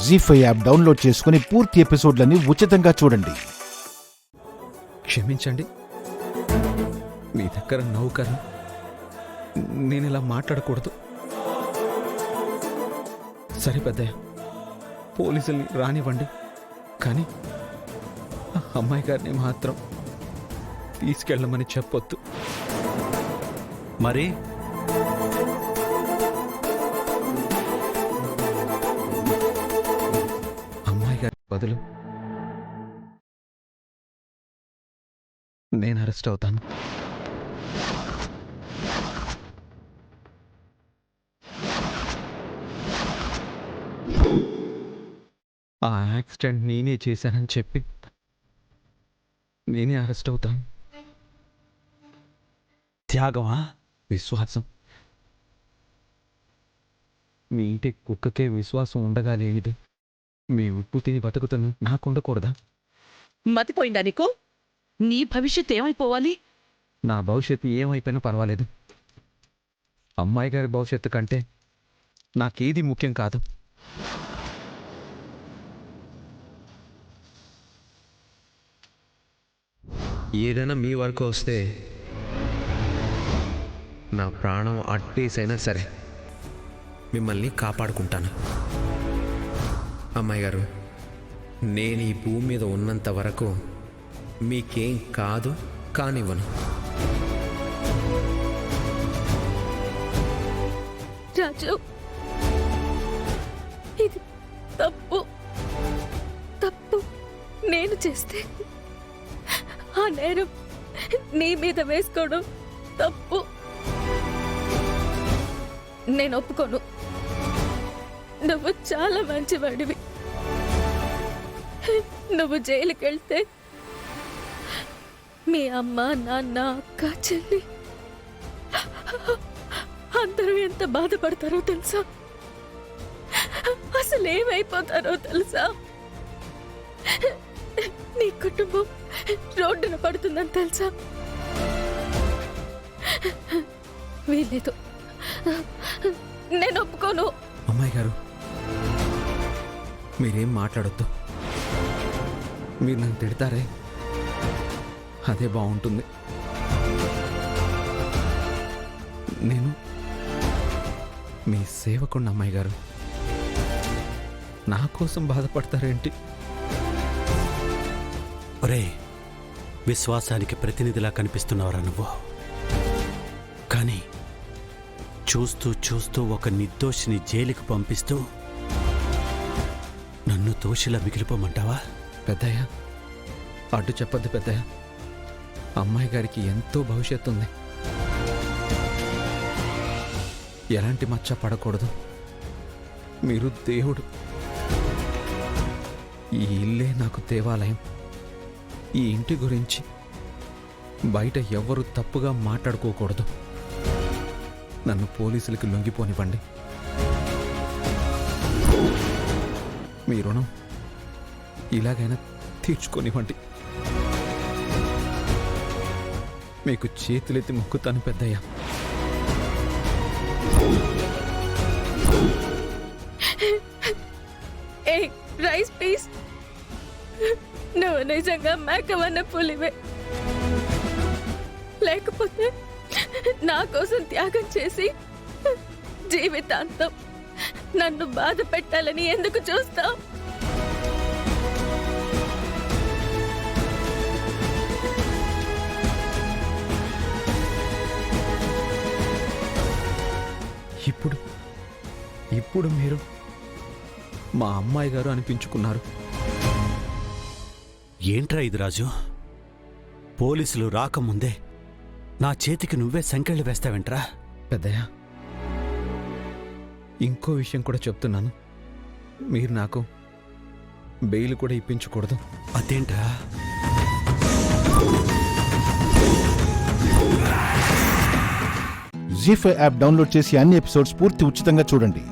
జీ5 app download చేసుకుని పూర్తి ఎపిసోడ్లని ఉచితంగా చూడండి. క్షమించండి, మీ దగ్గర నౌకరు, నేను ఇలా మాట్లాడకూడదు. సరే పెద్దయ్య, పోలీసుల్ని రానివ్వండి, కానీ ఆ అమ్మాయి గారిని మాత్రం తీసుకెళ్ళమని చెప్పొద్దు. మరి అమ్మాయి గారి బదులు నేను అరెస్ట్ అవుతాను. ఆ యాక్సిడెంట్ నేనే చేశానని చెప్పి నేనే అరెస్ట్ అవుతాను. త్యాగమా? విశ్వాసం. మీ ఇంటి కుక్కకే విశ్వాసం ఉండగా లేనిది మీ ఉప్పు తిని బతుకుతాను నాకు ఉండకూడదా? మతిపోయిందా నీకు? నీ భవిష్యత్తు ఏమైపోవాలి? నా భవిష్యత్తు ఏమైపోయినా పర్వాలేదు. అమ్మాయి గారి భవిష్యత్తు కంటే నాకేది ముఖ్యం కాదు. ఏదైనా మీ వరకు వస్తే నా ప్రాణం అట్టేసైనా సరే మిమ్మల్ని కాపాడుకుంటాను. అమ్మాయి గారు, నేను ఈ భూమి మీద ఉన్నంత వరకు మీకేం కాదు కానివ్వను. రాజు, ఇది తప్పు. నేను చేస్తే ఆ నేరం నీ మీద వేసుకోవడం తప్పు. నేను ఒప్పుకోను. నువ్వు చాలా మంచివాడివి. నువ్వు జైలుకి వెళ్తే మీ అమ్మ, నాన్న, అక్క, చెల్లి అందరూ ఎంత బాధపడతారో తెలుసా? అసలు ఏమైపోతారో తెలుసా? నీ కుటుంబం రోడ్డున పడుతుందని తెలుసా? వీలేదు, నేను ఒప్పుకోను. అమ్మాయి గారు, మీరేం మాట్లాడొద్దు. మీరు నన్ను తిడతారే, అదే బాగుంటుంది. నేను మీ సేవకున్న అమ్మాయి గారు, నా కోసం బాధపడతారేంటి? ఒరే, విశ్వాసానికి ప్రతినిధిలా కనిపిస్తున్నావురా నువ్వు. కానీ చూస్తూ చూస్తూ ఒక నిర్దోషిని జైలుకి పంపిస్తూ నన్ను దోషిలా మిగిలిపోమంటావా? పెద్దయ్య, అడ్డు చెప్పొద్దు పెద్దయ్య. అమ్మాయి గారికి ఎంతో భవిష్యత్తు ఉంది. ఎలాంటి మచ్చ పడకూడదు. మీరు దేవుడు. ఈ ఇల్లే నాకు దేవాలయం. ఈ ఇంటి గురించి బయట ఎవ్వరూ తప్పుగా మాట్లాడుకోకూడదు. నన్ను పోలీసులకి లొంగిపోనివ్వండి. మీ రుణం ఇలాగైనా తీర్చుకోనివ్వండి. మీకు చేతులెత్తి మొక్కుతాను పెద్దయ్య. Rice please. నువ్వు నిజంగా మేకవన్న పులివే, లేకపోతే నా కోసం త్యాగం చేసి జీవితాంతం నన్ను బాధ పెట్టాలని ఎందుకు చూస్తావు? ఇప్పుడు మీరు మా అమ్మాయి గారు అనిపించుకున్నారు. ఏంట్రా ఇది రాజు? పోలీసులు రాకముందే నా చేతికి నువ్వే సంకెళ్ళు వేస్తావేంట్రా? పెద్దయ్య, ఇంకో విషయం కూడా చెప్తున్నాను. మీరు నాకు బెయిల్ కూడా ఇప్పించకూడదు. అదేంట్రా? జీ5 యాప్ డౌన్లోడ్ చేసి అన్ని ఎపిసోడ్స్ పూర్తి ఉచితంగా చూడండి.